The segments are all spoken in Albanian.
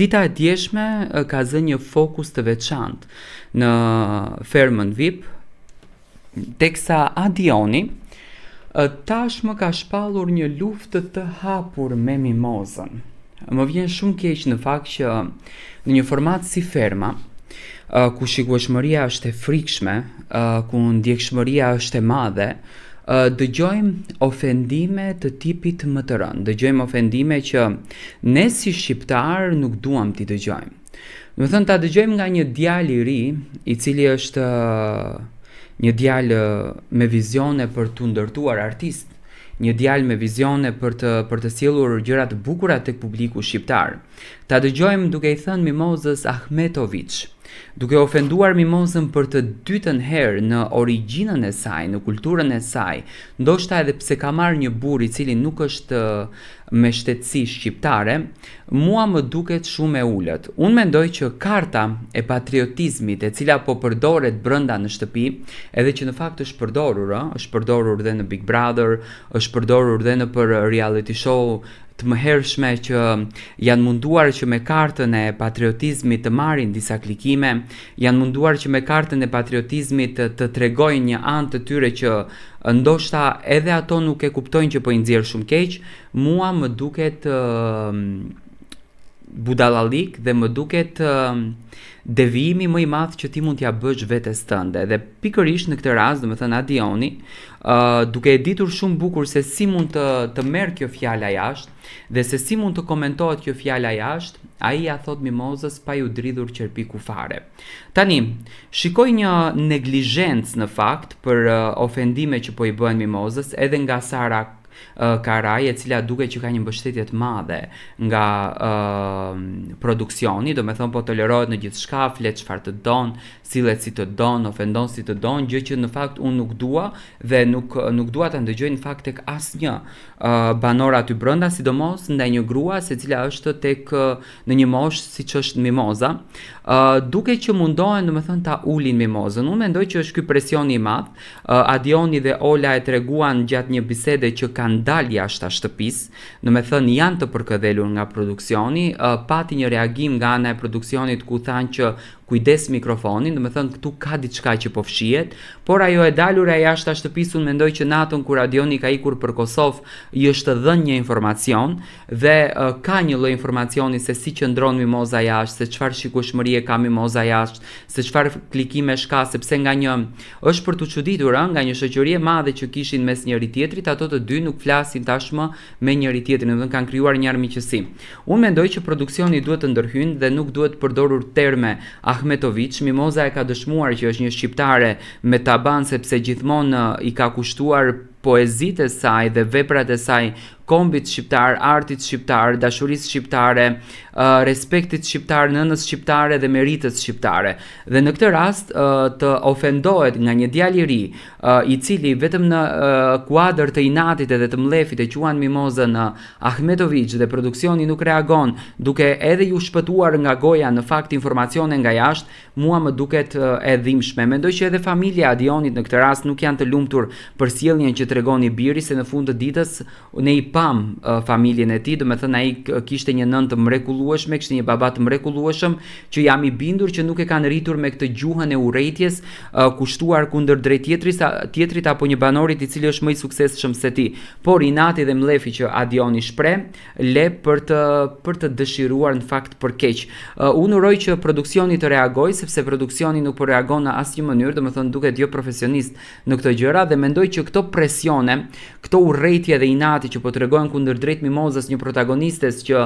Dita e djeshme ka zënë një fokus të veçantë në fermën VIP, teksa Adioni tashmë ka shpallur një luftë të hapur me mimozën. Më vjen shumë keq në fakt që në një format si ferma, ku shikueshmëria është e frikshme, ku ndjekshmëria është e madhe, dëgjojmë ofendime të tipit më të rënd, dëgjojmë ofendime që ne si shqiptar nuk duam t'i dëgjojmë. Do të thënë ta dëgjojmë nga një djalë i ri, i cili është një djalë me vizione për t'u ndërtuar artist, një djalë me vizione për të sjellur gjëra të bukura tek publiku shqiptar. Ta dëgjojmë duke i thënë Mimozës Ahmetović, duke ofenduar Mimozën për të dytën herë në origjinën e saj, në kulturën e saj, ndoshta edhe pse ka marrë një burr i cili nuk është me shtetësi shqiptare, mua më duket shumë e ulët. Unë mendoj që karta e patriotizmit e cila po përdoret brenda në shtëpi, edhe që në fakt është përdorur dhe në Big Brother, është përdorur dhe në për reality show të mëhershme që janë munduar që me kartën e patriotizmit të marrin disa klikime, janë munduar që me kartën e patriotizmit të tregojnë një anë të tyre që ndoshta edhe ato nuk e kuptojnë që po i nxjerr shumë keq. Mua më duket budallalik dhe më duket devijimi më i madh që ti mund t'ja bësh vetes tënde. Dhe pikërisht në këtë rast, domethënë Adioni, duke e ditur shumë bukur se si mund të merr kjo fjala jashtë dhe se si mund të komentohet kjo fjala jashtë, ai ja thot Mimozës pa ju dridhur qerpiku fare. Tani, shikoj një neglizhencë në fakt për ofendime që po i bëhen Mimozës edhe nga Sara Karaj, e cila duket që ka një mbështetje të madhe nga produksioni, do me thonë po tolerohet në gjithë shka, flet çfarë të don, sillet si të don, ofendon si të don, gjë që në fakt unë nuk dua dhe nuk dua ta ndëgjoj në fakt tek asnjë banor aty brenda, sidomos ndaj një grua se cila është tek në një moshë siç është Mimoza, duke që mundohen domethënë ta ulin Mimozën. Unë mendoj që është ky presioni i madh. Adioni dhe Ola e treguan gjatë një bisede që kanë dalë jashtë shtëpisë, domethënë janë të përkëdhelur nga produksioni, pati një reagim nga ana e produksionit ku thanë që kujdes mikrofonin, domethënë këtu ka diçka që po fshihet, por ajo e dalur e jashtë shtëpisë, unë mendoj që natën kur Adioni ka ikur për Kosovë, i është dhënë një informacion dhe ka një lloj informacioni se si qëndron Mimoza jashtë, se çfarë shikueshmërie ka Mimoza jashtë, se çfarë klikimesh ka, sepse nga një është për të çuditur, nga një shoqëri e madhe që kishin mes njëri tjetrit, ato të dy nuk flasin tashmë me njëri tjetrin, domethënë kanë krijuar një armiqësi. Unë mendoj që produksioni duhet të ndërhyjë dhe nuk duhet përdorur terme Ahmetović. Mimoza e ka dëshmuar që është një shqiptare me taban sepse gjithmonë i ka kushtuar poezitë e saj dhe veprat e saj kombit shqiptar, artit shqiptar, dashurisë shqiptare, respektit shqiptar, nënës shqiptare dhe meritës shqiptare. Dhe në këtë rast të ofendohet nga një djalë i ri, i cili vetëm në kuadër të inatit edhe të mlefit e quan Mimozën Ahmetović dhe produksioni nuk reagon, duke edhe ju shpëtuar nga goja në fakt informacione nga jashtë, mua më duket e dhimbshme. Mendoj që edhe familja Adionit në këtë rast nuk janë të lumtur për sjelljen që tregoni biri, se në fund të ditës ne i pam familjen e tij, domethënë ai kishte një nënë të mrekullueshme, kishte një baba të mrekullueshëm që jam i bindur që nuk e kanë rritur me këtë gjuhën e urrëties, kushtuar kundër drejt tjetrit apo një banorit i cili është më i suksesshëm se ti. Por inati dhe mlefi që Adioni shpreh le për të dëshiruar në fakt për keq. Unë uroj që produksioni të reagojë, sepse produksioni nuk po reagon në asnjë mënyrë, domethënë duket jo profesionist në këtë gjëra dhe mendoj që këto presione, këto urrëtie dhe inati që po tregojnë kundër drejt Mimozës, një protagonistes që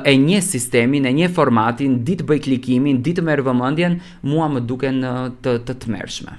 e njeh sistemin, e njeh formatin, ditë bëj klikimin, ditë merr vëmendjen, mua më duken të tmerrshme.